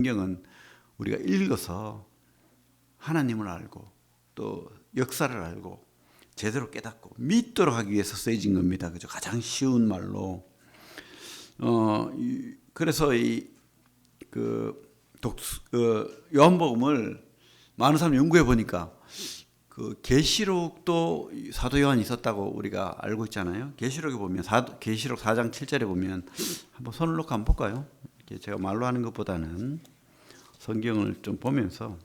성경은 우리가 읽어서 하나님을 알고 또 역사를 알고 제대로 깨닫고 믿도록 하기 위해서 쓰여진 겁니다. 그죠? 가장 쉬운 말로. 그래서 요한복음을 많은 사람 연구해 보니까 그 계시록도 사도 요한이 있었다고 우리가 알고 있잖아요. 계시록에 보면 계시록 4장 7절에 보면 한번 손을 놓고 한번 볼까요? 제가 말로 하는 것보다는 성경을 좀 보면서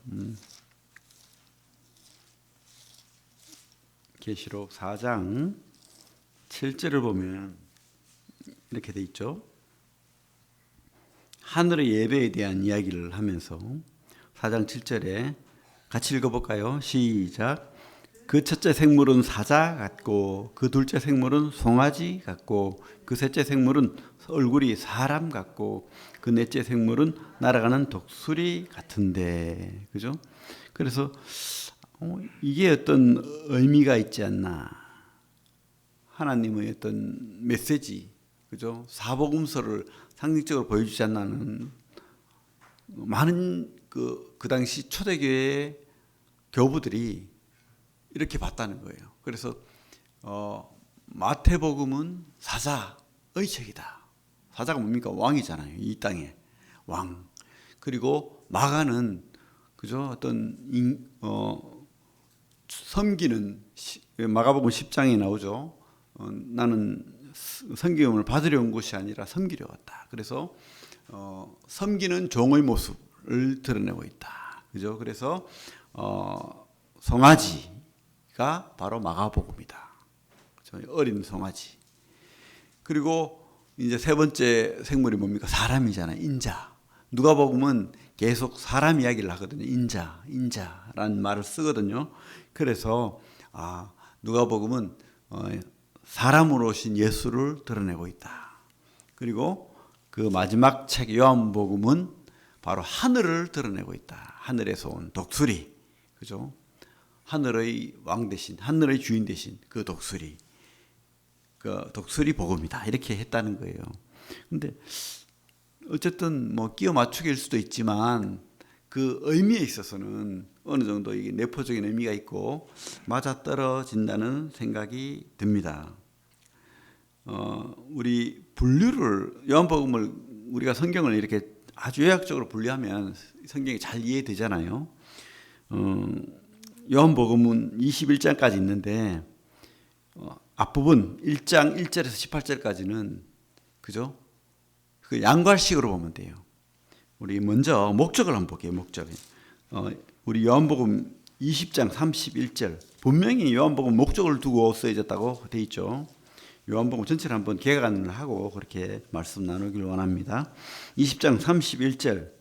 계시록 4장 7절을 보면 이렇게 돼 있죠. 하늘의 예배에 대한 이야기를 하면서 4장 7절에 같이 읽어볼까요? 시작. 그 첫째 생물은 사자 같고 그 둘째 생물은 송아지 같고 그 셋째 생물은 얼굴이 사람 같고 그 넷째 생물은 날아가는 독수리 같은데, 그죠? 그래서 이게 어떤 의미가 있지 않나. 하나님의 어떤 메시지, 그죠? 사복음서를 상징적으로 보여주지 않나는 많은 그 당시 초대교회 교부들이 이렇게 봤다는 거예요. 그래서 마태복음은 사자의 책이다. 사자가 뭡니까? 왕이잖아요. 이 땅에 왕. 그리고 마가는 그죠? 어떤 섬기는 마가복음 10장에 나오죠. 나는 섬김을 받으려 온 것이 아니라 섬기려 왔다. 그래서 섬기는 종의 모습을 드러내고 있다. 그죠? 그래서 송아지가 바로 마가복음이다. 그죠? 어린 송아지. 그리고 이제 세 번째 생물이 뭡니까? 사람이잖아요. 인자. 누가복음은 계속 사람 이야기를 하거든요. 인자라는 말을 쓰거든요. 그래서 누가복음은 사람으로 오신 예수를 드러내고 있다. 그리고 그 마지막 책 요한복음은 바로 하늘을 드러내고 있다. 하늘에서 온 독수리, 그죠? 하늘의 왕 대신, 하늘의 주인 대신 그 독수리, 그 독수리 복음이다. 이렇게 했다는 거예요. 근데 어쨌든 뭐 끼워 맞추기일 수도 있지만 그 의미에 있어서는 어느 정도 이게 내포적인 의미가 있고 맞아떨어진다는 생각이 듭니다. 우리 분류를 요한복음을 우리가 성경을 이렇게 아주 요약적으로 분류하면 성경이 잘 이해되잖아요. 요한복음은 21장까지 있는데 앞부분 1장 1절에서 18절까지는 그죠? 그 양괄식으로 보면 돼요. 우리 먼저 목적을 한번 볼게요. 목적. 우리 요한복음 20장 31절 분명히 요한복음 목적을 두고 쓰여졌다고 돼 있죠. 요한복음 전체를 한번 개관을 하고 그렇게 말씀 나누길 원합니다. 20장 31절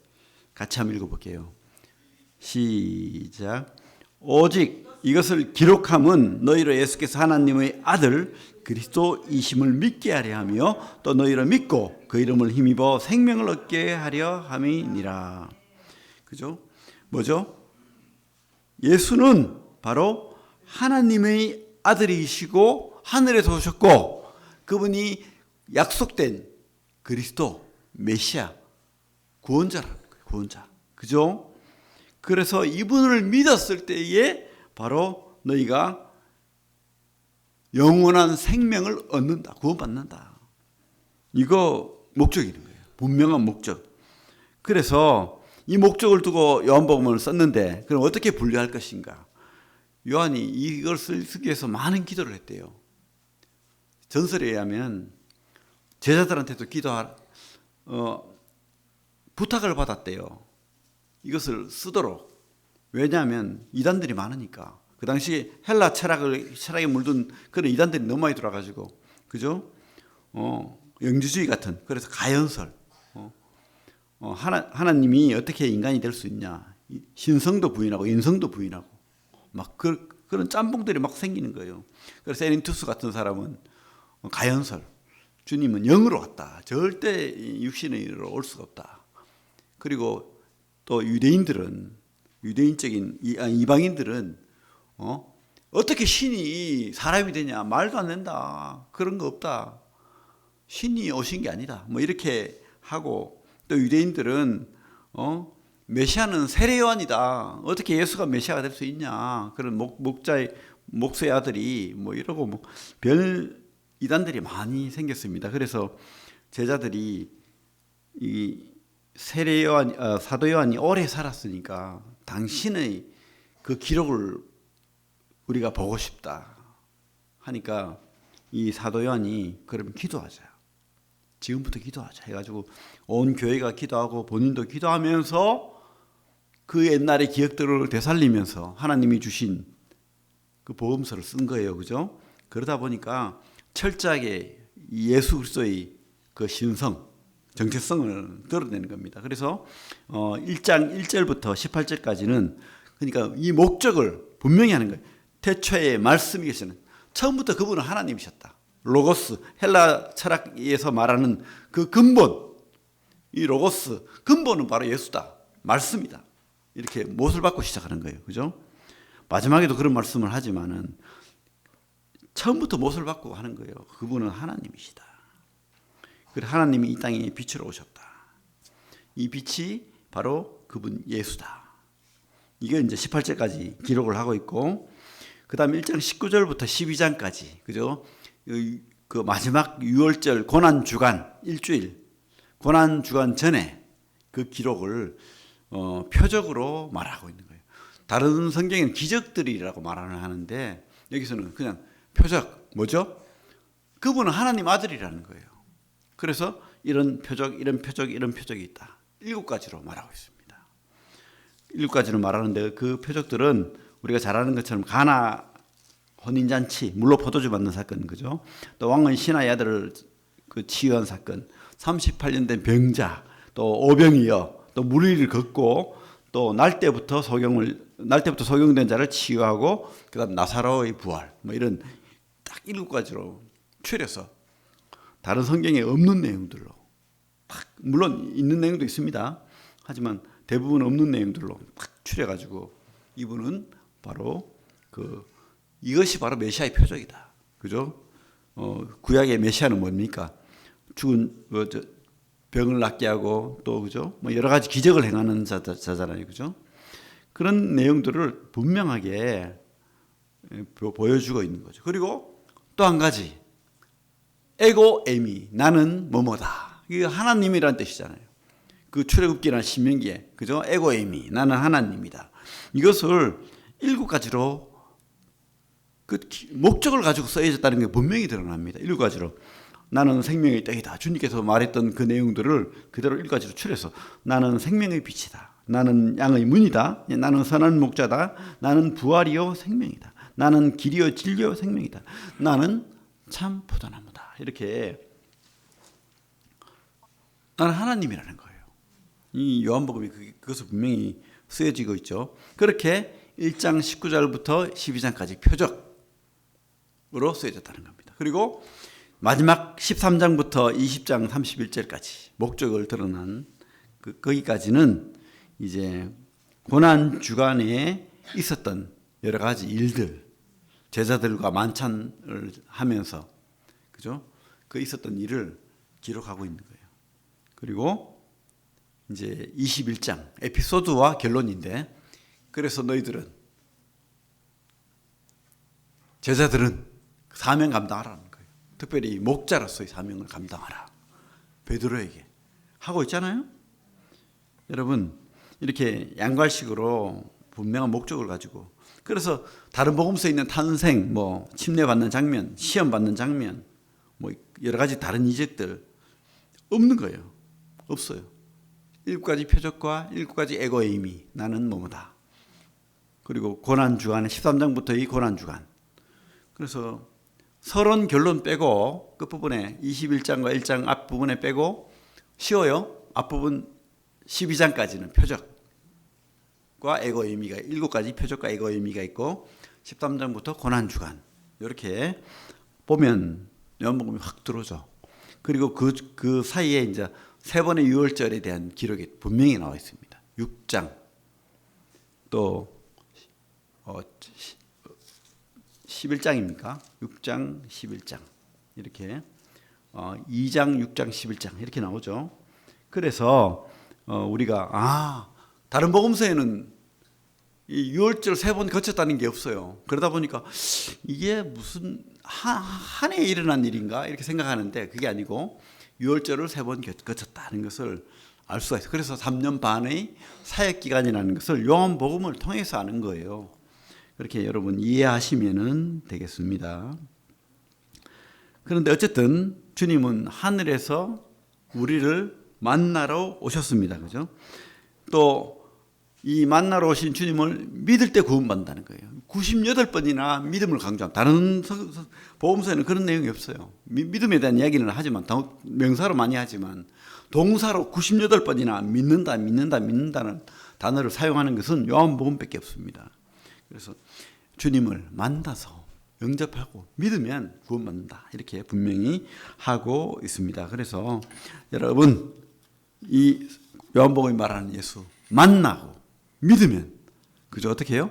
같이 한번 읽어볼게요. 시작. 오직 이것을 기록함은 너희로 예수께서 하나님의 아들 그리스도이심을 믿게 하려 하며 또 너희로 믿고 그 이름을 힘입어 생명을 얻게 하려 함이니라. 그죠? 뭐죠? 예수는 바로 하나님의 아들이시고 하늘에서 오셨고 그분이 약속된 그리스도 메시아 구원자라는 거예요. 구원자. 그죠? 그래서 이분을 믿었을 때에 바로 너희가 영원한 생명을 얻는다. 구원받는다. 이거 목적이 있는 거예요. 분명한 목적. 그래서 이 목적을 두고 요한복음을 썼는데 그럼 어떻게 분류할 것인가? 요한이 이것을 쓰기 위해서 많은 기도를 했대요. 전설에 의하면 제자들한테도 부탁을 받았대요. 이것을 쓰도록. 왜냐하면 이단들이 많으니까. 그 당시 헬라 철학에 물든 그런 이단들이 너무 많이 들어와가지고, 그죠? 영지주의 같은. 그래서 가연설. 하나님이 어떻게 인간이 될 수 있냐? 신성도 부인하고 인성도 부인하고 막 그런 짬뽕들이 막 생기는 거예요. 그래서 에린투스 같은 사람은 가연설. 주님은 영으로 왔다. 절대 육신으로 올 수가 없다. 그리고 또 유대인적인 이방인들은 어떻게 신이 사람이 되냐? 말도 안 된다. 그런 거 없다. 신이 오신 게 아니다. 뭐 이렇게 하고 또 유대인들은 메시아는 세례 요한이다. 어떻게 예수가 메시아가 될 수 있냐. 그런 목수의 아들이 뭐 이러고 뭐 별 이단들이 많이 생겼습니다. 그래서 제자들이 이 세례 요한, 사도 요한이 오래 살았으니까 당신의 그 기록을 우리가 보고 싶다 하니까 이 사도 요한이 그럼 기도하자. 지금부터 기도하자 해가지고 온 교회가 기도하고 본인도 기도하면서 그 옛날의 기억들을 되살리면서 하나님이 주신 그 복음서를 쓴 거예요. 그죠? 그러다 보니까 철저하게 예수 그리스도의 그 신성, 정체성을 드러내는 겁니다. 그래서 1장 1절부터 18절까지는 그러니까 이 목적을 분명히 하는 거예요. 태초에 말씀이 계시는, 처음부터 그분은 하나님이셨다. 로고스, 헬라 철학에서 말하는 그 근본, 이 로고스 근본은 바로 예수다. 말씀이다. 이렇게 못을 받고 시작하는 거예요. 그죠? 마지막에도 그런 말씀을 하지만은 처음부터 못을 받고 하는 거예요. 그분은 하나님이시다. 그리고 하나님이 이 땅에 빛으로 오셨다. 이 빛이 바로 그분 예수다. 이게 이제 18절까지 기록을 하고 있고, 그 다음 1장 19절부터 12장까지, 그죠? 그 마지막 6월절 고난주간, 일주일, 고난주간 전에 그 기록을 표적으로 말하고 있는 거예요. 다른 성경에는 기적들이라고 말을 하는데, 여기서는 그냥 표적, 뭐죠? 그분은 하나님 아들이라는 거예요. 그래서 이런 표적, 이런 표적, 이런 표적이 있다. 7가지로 말하고 있습니다. 7가지로 말하는데 그 표적들은 우리가 잘 아는 것처럼 가나 혼인잔치, 물로 포도주 받는 사건, 그죠? 또 왕은 신하의 아들을 그 치유한 사건, 38년 된 병자, 또 오병이어, 또 물 위를 걷고, 또 날 때부터 소경된 자를 치유하고, 그다음 나사로의 부활, 뭐 이런 딱 7가지로 추려서 다른 성경에 없는 내용들로, 물론 있는 내용도 있습니다. 하지만 대부분 없는 내용들로 딱 추려가지고 이분은 바로 이것이 바로 메시아의 표적이다. 그죠? 구약의 메시아는 뭡니까? 죽은 병을 낫게 하고 또 그죠? 뭐 여러 가지 기적을 행하는 자잖아요. 그죠? 그런 내용들을 분명하게 보여주고 있는 거죠. 그리고 또 한 가지, 에고 에미, 나는 뭐뭐다. 이게 하나님이라는 뜻이잖아요. 그 출애굽기나 신명기에, 그죠? 에고 에미, 나는 하나님이다. 이것을 7가지로 그 목적을 가지고 써있다는 게 분명히 드러납니다. 7가지로. 나는 생명의 떡이다. 주님께서 말했던 그 내용들을 그대로 7가지로 추려서 나는 생명의 빛이다. 나는 양의 문이다. 나는 선한 목자다. 나는 부활이요 생명이다. 나는 길이요 진리요 생명이다. 나는 참 포도나무다. 이렇게 나는 하나님이라는 거예요. 이 요한복음이 그것을 분명히 쓰여지고 있죠. 그렇게 1장 19절부터 12장까지 표적으로 쓰여졌다는 겁니다. 그리고 마지막 13장부터 20장 31절까지 목적을 드러난 거기까지는 이제 고난 주간에 있었던 여러 가지 일들, 제자들과 만찬을 하면서 그죠? 그 있었던 일을 기록하고 있는 거예요. 그리고 이제 21장 에피소드와 결론인데, 그래서 너희들은 제자들은 사명 감당하라는 거예요. 특별히 목자로서의 사명을 감당하라. 베드로에게 하고 있잖아요. 여러분 이렇게 양괄식으로 분명한 목적을 가지고, 그래서 다른 복음서에 있는 탄생, 뭐 침례받는 장면, 시험 받는 장면, 뭐 여러 가지 다른 이적들 없는 거예요. 없어요. 7가지 표적과 7가지 에고의 의미, 나는 뭐뭐다. 그리고 고난주간에 13장부터 이 고난주간. 그래서 서론 결론 빼고 끝부분에 21장과 1장 앞부분에 빼고 쉬워요. 앞부분 12장까지는 표적과 에고의 의미가 7가지 표적과 에고의 의미가 있고 13장부터 고난주간. 이렇게 보면 요한복음이 확 들어오죠. 그리고 그 사이에 이제 3번의 유월절에 대한 기록이 분명히 나와 있습니다. 6장 또 11장입니까? 6장, 11장 이렇게 2장, 6장, 11장 이렇게 나오죠. 그래서 우리가 다른 복음서에는 이 유월절 3번 거쳤다는 게 없어요. 그러다 보니까 이게 무슨 한 해에 일어난 일인가 이렇게 생각하는데 그게 아니고 유월절을 3번 거쳤다는 것을 알 수가 있어요. 그래서 3년 반의 사역 기간이라는 것을 요한복음을 통해서 아는 거예요. 그렇게 여러분 이해하시면 되겠습니다. 그런데 어쨌든 주님은 하늘에서 우리를 만나러 오셨습니다. 그죠? 또 이 만나러 오신 주님을 믿을 때 구원받는다는 거예요. 98번이나 믿음을 강조합니다. 다른 복음서에는 그런 내용이 없어요. 믿음에 대한 이야기는 하지만 명사로 많이 하지만 동사로 98번이나 믿는다는 단어를 사용하는 것은 요한복음밖에 없습니다. 그래서 주님을 만나서 영접하고 믿으면 구원받는다. 이렇게 분명히 하고 있습니다. 그래서 여러분 이 요한복음이 말하는 예수 만나고 믿으면 그저 어떻게 해요?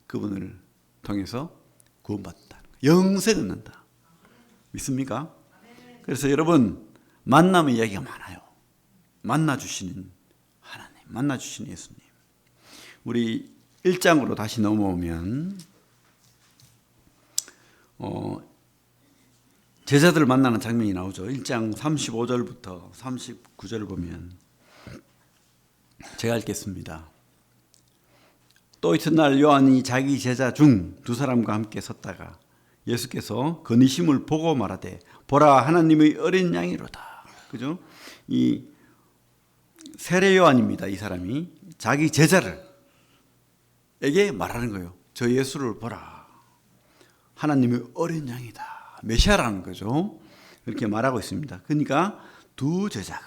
그분을 통해서 구원받는다. 영생 얻는다. 믿습니까? 그래서 여러분 만남의 이야기가 많아요. 만나주시는 하나님, 만나주시는 예수님. 우리 1장으로 다시 넘어오면 제자들을 만나는 장면이 나오죠. 1장 35절부터 39절을 보면 제가 읽겠습니다. 또 이튿날 요한이 자기 제자 중 2사람과 함께 섰다가 예수께서 건의심을 보고 말하되 보라 하나님의 어린 양이로다. 그죠? 이 세례 요한입니다. 이 사람이 자기 제자를 에게 말하는 거예요. 저 예수를 보라. 하나님의 어린 양이다. 메시아라는 거죠. 이렇게 말하고 있습니다. 그러니까 두 제자가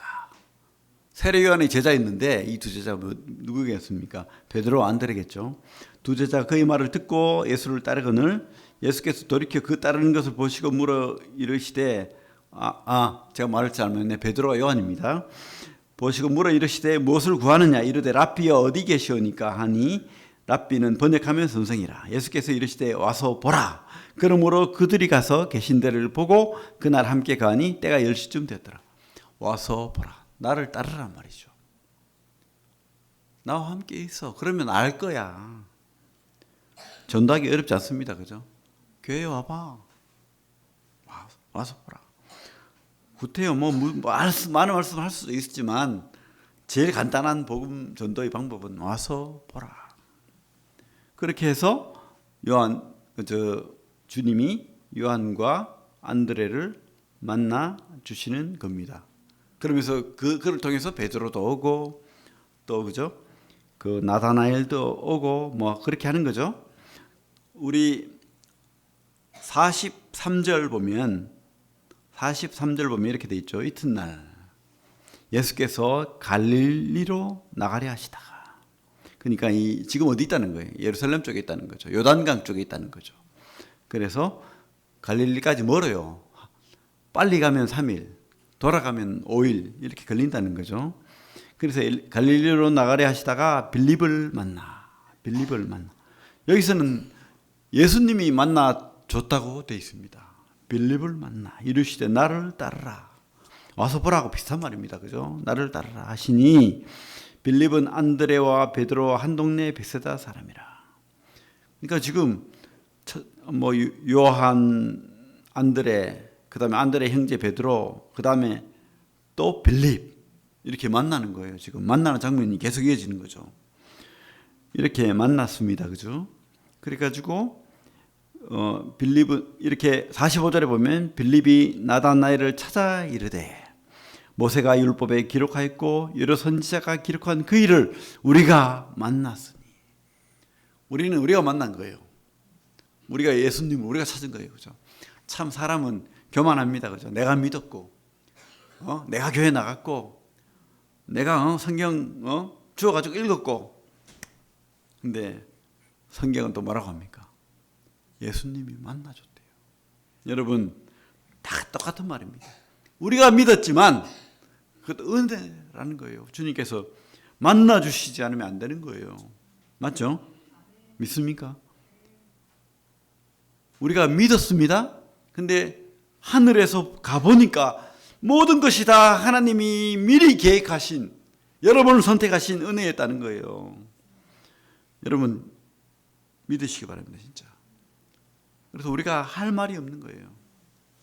세례 요한의 제자였는데 이 두 제자가 누구겠습니까? 베드로와 안드레겠죠. 두 제자가 그의 말을 듣고 예수를 따르거늘 예수께서 돌이켜 그 따르는 것을 보시고 물어 이르시되 제가 말을 잘못했네. 베드로와 요한입니다. 보시고 물어 이르시되 무엇을 구하느냐 이르되 랍비여 어디 계시오니까 하니 랍비는 번역하면 선생이라. 예수께서 이르시되 와서 보라. 그러므로 그들이 가서 계신 데를 보고 그날 함께 가니 때가 10시쯤 되었더라. 와서 보라. 나를 따르란 말이죠. 나와 함께 있어. 그러면 알 거야. 전도하기 어렵지 않습니다. 그죠? 교회에 와봐. 와서 보라. 구태여 많은 말씀 할 수도 있지만 제일 간단한 복음 전도의 방법은 와서 보라. 그렇게 해서 주님이 요한과 안드레를 만나 주시는 겁니다. 그러면서 그를 통해서 베드로도 오고 또 그죠? 그 나다나엘도 오고 뭐 그렇게 하는 거죠. 우리 43절 보면 이렇게 돼 있죠. 이튿날 예수께서 갈릴리로 나가려 하시다가 그러니까 지금 어디 있다는 거예요? 예루살렘 쪽에 있다는 거죠. 요단강 쪽에 있다는 거죠. 그래서 갈릴리까지 멀어요. 빨리 가면 3일, 돌아가면 5일 이렇게 걸린다는 거죠. 그래서 갈릴리로 나가려 하시다가 빌립을 만나. 여기서는 예수님이 만나 줬다고 되어 있습니다. 빌립을 만나 이르시되 나를 따르라. 와서 보라고 비슷한 말입니다. 그죠? 나를 따르라 하시니 빌립은 안드레와 베드로와 한 동네 베세다 사람이라. 그러니까 지금 요한, 안드레, 그다음에 안드레 형제 베드로, 그다음에 또 빌립 이렇게 만나는 거예요. 지금 만나는 장면이 계속 이어지는 거죠. 이렇게 만났습니다. 그죠? 그래가지고 빌립은 이렇게 45절에 보면 빌립이 나다나엘을 찾아 이르되 모세가 율법에 기록하였고 여러 선지자가 기록한 그 일을 우리가 만났으니. 우리가 만난 거예요. 우리가 예수님을 우리가 찾은 거예요. 그죠? 참 사람은 교만합니다. 그죠? 내가 믿었고, 내가 교회 나갔고, 내가 성경 주워가지고 읽었고, 근데 성경은 또 뭐라고 합니까? 예수님이 만나줬대요. 여러분, 다 똑같은 말입니다. 우리가 믿었지만 그것도 은혜라는 거예요. 주님께서 만나주시지 않으면 안 되는 거예요. 맞죠? 믿습니까? 우리가 믿었습니다. 근데 하늘에서 가보니까 모든 것이 다 하나님이 미리 계획하신 여러분을 선택하신 은혜였다는 거예요. 여러분 믿으시기 바랍니다, 진짜. 그래서 우리가 할 말이 없는 거예요.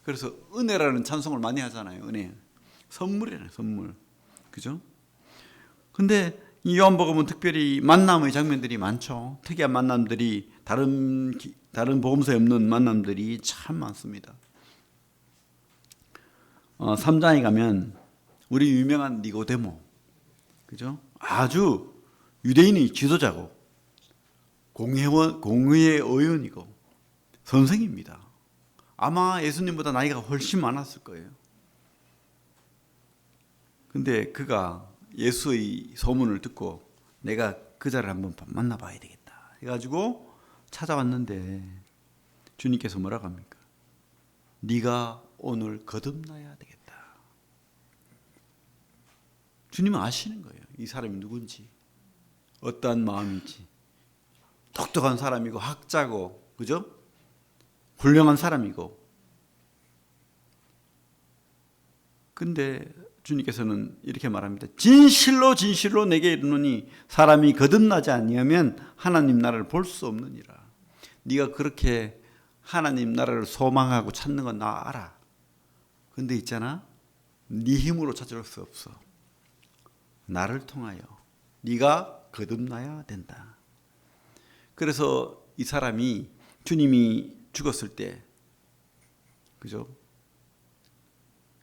그래서 은혜라는 찬송을 많이 하잖아요. 은혜. 선물이잖아요, 선물. 그죠? 근데 이 요한복음은 특별히 만남의 장면들이 많죠. 특이한 만남들이 다른 복음서에 없는 만남들이 참 많습니다. 3장에 가면 우리 유명한 니고데모, 그죠? 아주 유대인의 지도자고 공의의 의원이고 선생입니다. 아마 예수님보다 나이가 훨씬 많았을 거예요. 근데 그가 예수의 소문을 듣고 내가 그 자를 한번 만나봐야 되겠다 해가지고 찾아왔는데 주님께서 뭐라고 합니까? 네가 오늘 거듭나야 되겠다. 주님은 아시는 거예요. 이 사람이 누군지, 어떠한 마음인지. 똑똑한 사람이고 학자고, 그죠? 훌륭한 사람이고. 근데 주님께서는 이렇게 말합니다. 진실로 진실로 내게 이르노니 사람이 거듭나지 아니하면 하나님 나라를 볼 수 없느니라. 네가 그렇게 하나님 나라를 소망하고 찾는 건 나 알아. 근데 있잖아, 네 힘으로 찾을 수 없어. 나를 통하여 네가 거듭나야 된다. 그래서 이 사람이 주님이 죽었을 때, 그죠?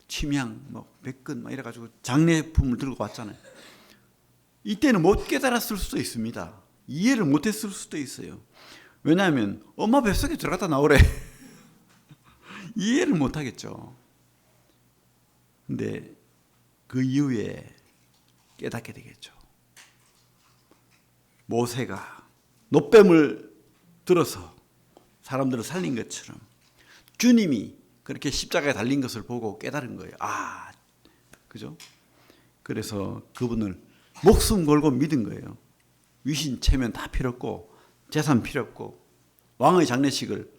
침향, 백근 이래가지고 장례품을 들고 왔잖아요. 이때는 못 깨달았을 수도 있습니다. 이해를 못했을 수도 있어요. 왜냐하면 엄마 뱃속에 들어갔다 나오래. 이해를 못하겠죠. 근데 그 이후에 깨닫게 되겠죠. 모세가 놋뱀을 들어서 사람들을 살린 것처럼 주님이 그렇게 십자가에 달린 것을 보고 깨달은 거예요. 아, 그죠? 그래서 그분을 목숨 걸고 믿은 거예요. 위신 체면 다 필요 없고 재산 필요 없고 왕의 장례식을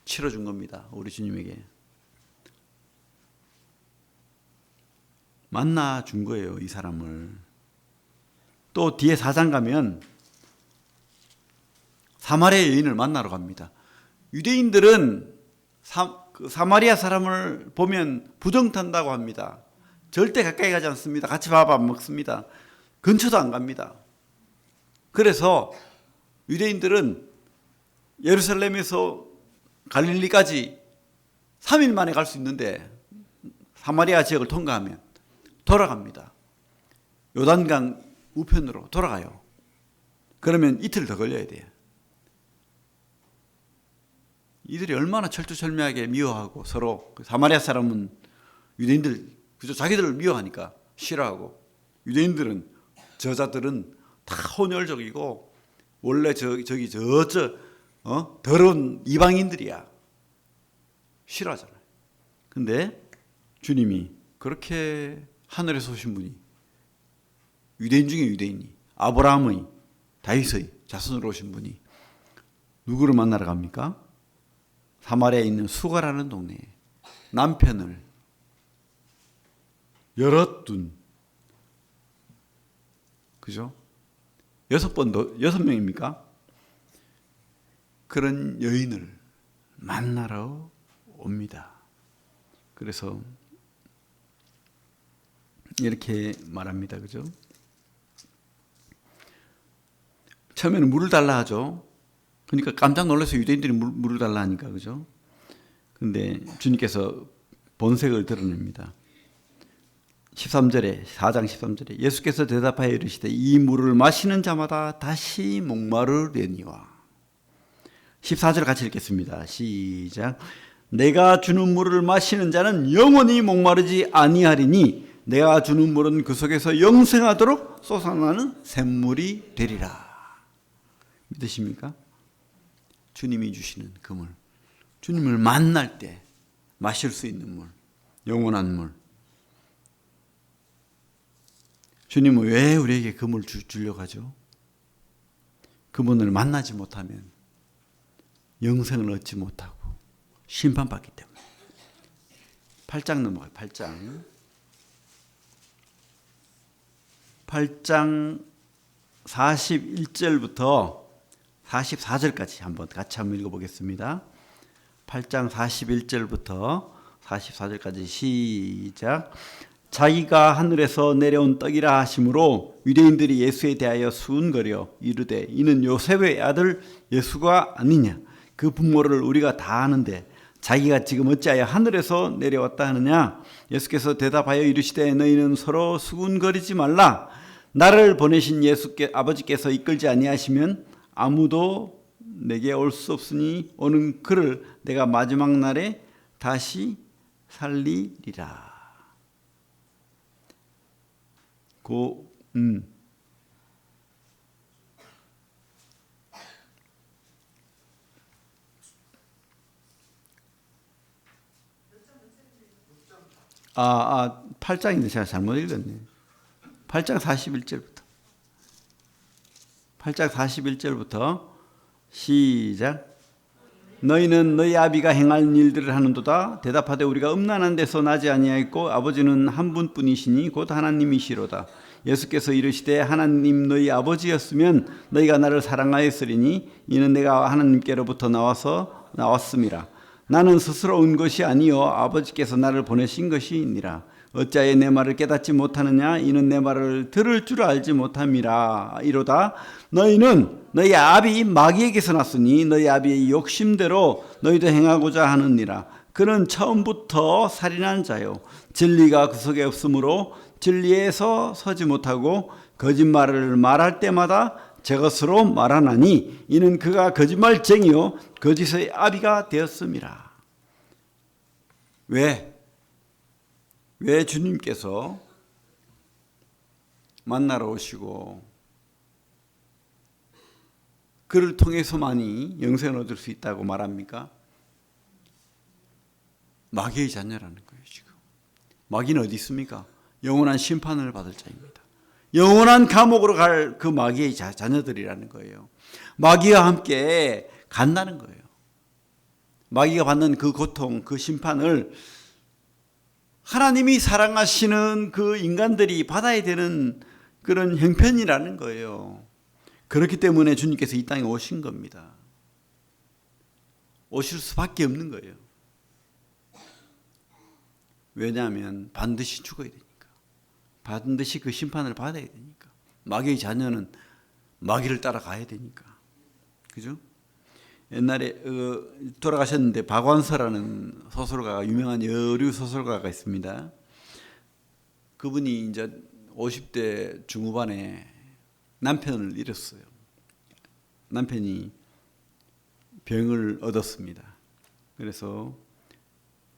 치러준 겁니다. 우리 주님에게. 만나준 거예요, 이 사람을. 또 뒤에 4장 가면 사마리아 여인을 만나러 갑니다. 유대인들은 사마리아 사람을 보면 부정탄다고 합니다. 절대 가까이 가지 않습니다. 같이 밥 안 먹습니다. 근처도 안 갑니다. 그래서 유대인들은 예루살렘에서 갈릴리까지 3일 만에 갈 수 있는데 사마리아 지역을 통과하면 돌아갑니다. 요단강 우편으로 돌아가요. 그러면 이틀 더 걸려야 돼요. 이들이 얼마나 철두철미하게 미워하고 서로, 사마리아 사람은 유대인들, 그저 자기들을 미워하니까 싫어하고, 유대인들은, 저자들은 다 혼혈적이고 원래 더러운 이방인들이야. 싫어하잖아요. 근데 주님이 그렇게 하늘에서 오신 분이, 유대인 중에 유대인이, 아브라함의, 다윗의 자손으로 오신 분이 누구를 만나러 갑니까? 사마리아에 있는 수가라는 동네에 남편을 열어둔, 그죠? 6명입니까? 그런 여인을 만나러 옵니다. 그래서 이렇게 말합니다. 그죠? 처음에는 물을 달라 하죠. 그러니까 깜짝 놀라서 유대인들이 물을 달라 하니까, 그죠? 근데 주님께서 본색을 드러냅니다. 13절에, 4장 13절에 예수께서 대답하여 이르시되 이 물을 마시는 자마다 다시 목마르려니와. 14절 같이 읽겠습니다. 시작. 내가 주는 물을 마시는 자는 영원히 목마르지 아니하리니 내가 주는 물은 그 속에서 영생하도록 솟아나는 샘물이 되리라. 믿으십니까? 주님이 주시는 그 물, 주님을 만날 때 마실 수 있는 물, 영원한 물. 주님은 왜 우리에게 그 물을 주려고 하죠? 그분을 만나지 못하면 영생을 얻지 못하고 심판받기 때문에. 8장 넘어가요. 8장. 8장 41절부터 44절까지 같이 한번 읽어보겠습니다. 8장 41절부터 44절까지 시작. 자기가 하늘에서 내려온 떡이라 하심으로 유대인들이 예수에 대하여 수군거려 이르되 이는 요셉의 아들 예수가 아니냐. 그 분모를 우리가 다 아는데 자기가 지금 어찌하여 하늘에서 내려왔다 하느냐. 예수께서 대답하여 이르시되 너희는 서로 수군거리지 말라. 나를 보내신 예수께 아버지께서 이끌지 아니하시면 아무도 내게 올 수 없으니 오는 그를 내가 마지막 날에 다시 살리리라. 아, 8장인데 제가 잘못 읽었네. 8장 41절부터. 8장 41절부터 시작. 너희는 너희 아비가 행할 일들을 하는도다. 대답하되 우리가 음란한 데서 나지 아니하였고 아버지는 한 분뿐이시니 곧 하나님이시로다. 예수께서 이르시되 하나님 너희 아버지였으면 너희가 나를 사랑하였으리니 이는 내가 하나님께로부터 나왔음이라. 나는 스스로 온 것이 아니요 아버지께서 나를 보내신 것이니라. 어찌하여 내 말을 깨닫지 못하느냐. 이는 내 말을 들을 줄 알지 못함이라. 이로다 너희는 너희 아비 마귀에게서 났으니 너희 아비의 욕심대로 너희도 행하고자 하느니라. 그는 처음부터 살인한 자요 진리가 그 속에 없으므로 진리에서 서지 못하고 거짓말을 말할 때마다 제 것으로 말하나니 이는 그가 거짓말쟁이요 거짓의 아비가 되었음이라. 왜 주님께서 만나러 오시고 그를 통해서만이 영생을 얻을 수 있다고 말합니까? 마귀의 자녀라는 거예요. 지금 마귀는 어디 있습니까? 영원한 심판을 받을 자입니다. 영원한 감옥으로 갈 그 마귀의 자녀들이라는 거예요. 마귀와 함께 간다는 거예요. 마귀가 받는 그 고통, 그 심판을 하나님이 사랑하시는 그 인간들이 받아야 되는 그런 형편이라는 거예요. 그렇기 때문에 주님께서 이 땅에 오신 겁니다. 오실 수밖에 없는 거예요. 왜냐하면 반드시 죽어야 되니까. 반드시 그 심판을 받아야 되니까. 마귀의 자녀는 마귀를 따라가야 되니까. 그죠? 옛날에 돌아가셨는데 박완서라는 소설가가, 유명한 여류 소설가가 있습니다. 그분이 이제 50대 중후반에 남편을 잃었어요. 남편이 병을 얻었습니다. 그래서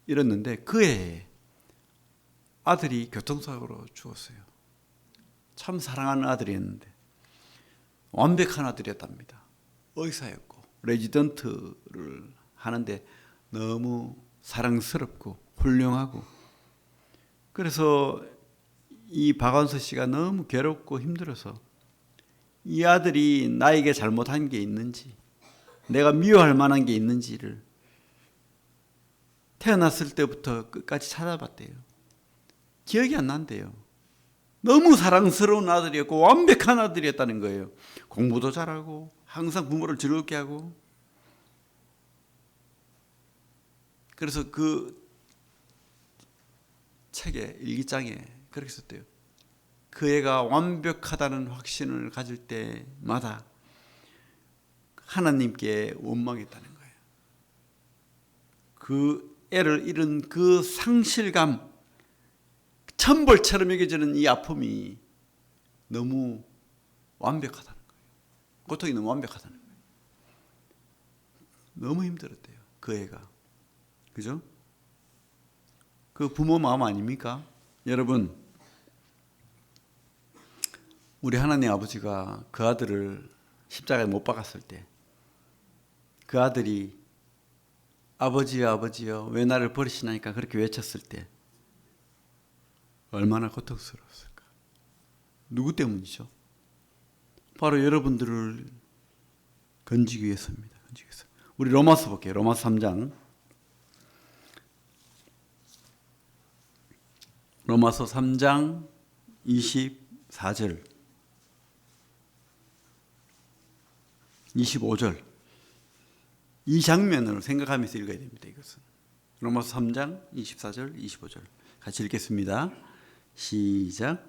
잃었는데 그 해에 아들이 교통사고로 죽었어요. 참 사랑하는 아들이었는데 완벽한 아들이었답니다. 의사였고 레지던트를 하는데 너무 사랑스럽고 훌륭하고, 그래서 이 박완서 씨가 너무 괴롭고 힘들어서 이 아들이 나에게 잘못한 게 있는지, 내가 미워할 만한 게 있는지를 태어났을 때부터 끝까지 찾아봤대요. 기억이 안 난대요. 너무 사랑스러운 아들이었고 완벽한 아들이었다는 거예요. 공부도 잘하고 항상 부모를 즐겁게 하고. 그래서 그 책에 일기장에 그렇게 썼대요. 그 애가 완벽하다는 확신을 가질 때마다 하나님께 원망했다는 거예요. 그 애를 잃은 그 상실감, 천벌처럼 여겨지는 이 아픔이 너무 완벽하다는 거예요. 고통이 너무 완벽하다는 거예요. 너무 힘들었대요. 그 애가. 그죠? 그 부모 마음 아닙니까? 여러분, 우리 하나님 아버지가 그 아들을 십자가에 못 박았을 때 그 아들이 아버지여 아버지여 왜 나를 버리시나니까 그렇게 외쳤을 때 얼마나 고통스러웠을까? 누구 때문이죠? 바로 여러분들을 건지기 위해서입니다. 건지기 위해서. 우리 로마서 볼게요. 로마서 3장. 로마서 3장 24 24절, 25절 이 장면을 생각하면서 읽어야 됩니다. 이것은 로마서 3장 24절 25절 같이 읽겠습니다. 시작.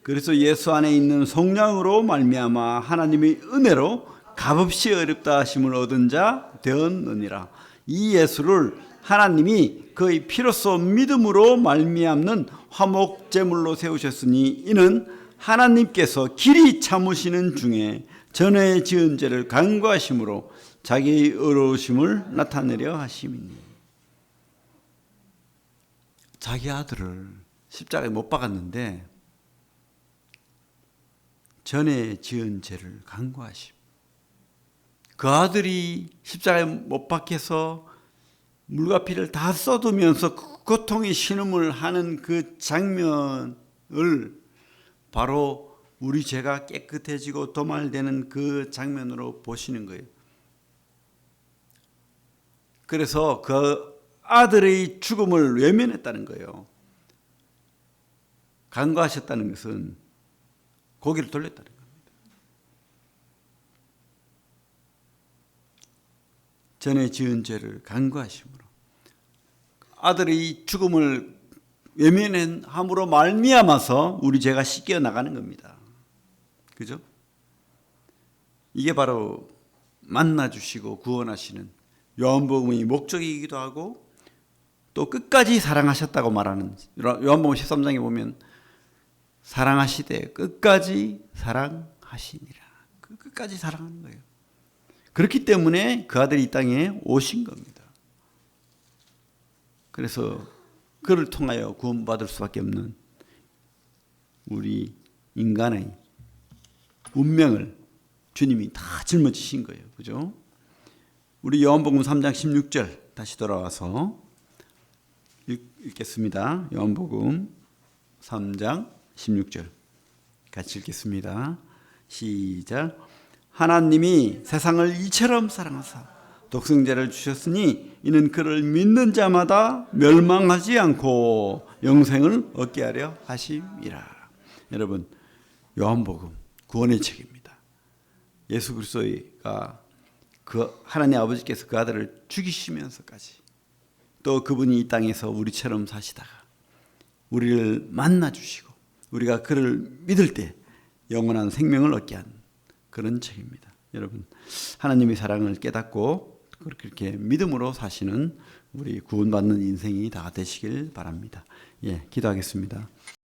그래서 예수 안에 있는 성령으로 말미암아 하나님의 은혜로 값없이 어렵다 하심을 얻은 자 되었느니라. 이 예수를 하나님이 그의 피로써 믿음으로 말미암는 화목 제물로 세우셨으니 이는 하나님께서 길이 참으시는 중에 전에 지은 죄를 간구하심으로 자기의 의로우심을 나타내려 하심이니. 자기 아들을 십자가에 못 박았는데 전에 지은 죄를 간구하심. 그 아들이 십자가에 못 박혀서 물과 피를 다 쏟으면서 고통의 신음을 하는 그 장면을 바로 우리 죄가 깨끗해지고 도말되는 그 장면으로 보시는 거예요. 그래서 그 아들의 죽음을 외면했다는 거예요. 간구하셨다는 것은 고개를 돌렸다는 겁니다. 전에 지은 죄를 간구하심으로 아들의 죽음을 외면함으로 말미암아서 우리 죄가 씻겨 나가는 겁니다. 그죠? 이게 바로 만나주시고 구원하시는 요한복음의 목적이기도 하고 또 끝까지 사랑하셨다고 말하는 요한복음 13장에 보면 사랑하시되 끝까지 사랑하시니라. 끝까지 사랑하는 거예요. 그렇기 때문에 그 아들이 이 땅에 오신 겁니다. 그래서 그를 통하여 구원받을 수밖에 없는 우리 인간의 운명을 주님이 다 짊어지신 거예요. 그죠? 우리 요한복음 3장 16절 다시 돌아와서 읽겠습니다. 요한복음 3장 16절 같이 읽겠습니다. 시작. 하나님이 세상을 이처럼 사랑하사 독생자를 주셨으니 이는 그를 믿는 자마다 멸망하지 않고 영생을 얻게 하려 하심이라. 여러분, 요한복음 구원의 책입니다. 예수 그리스도가 그 하나님 아버지께서 그 아들을 죽이시면서까지 또 그분이 이 땅에서 우리처럼 사시다가 우리를 만나 주시고 우리가 그를 믿을 때 영원한 생명을 얻게 한 그런 책입니다. 여러분, 하나님의 사랑을 깨닫고 그렇게 믿음으로 사시는 우리 구원받는 인생이 다 되시길 바랍니다. 예, 기도하겠습니다.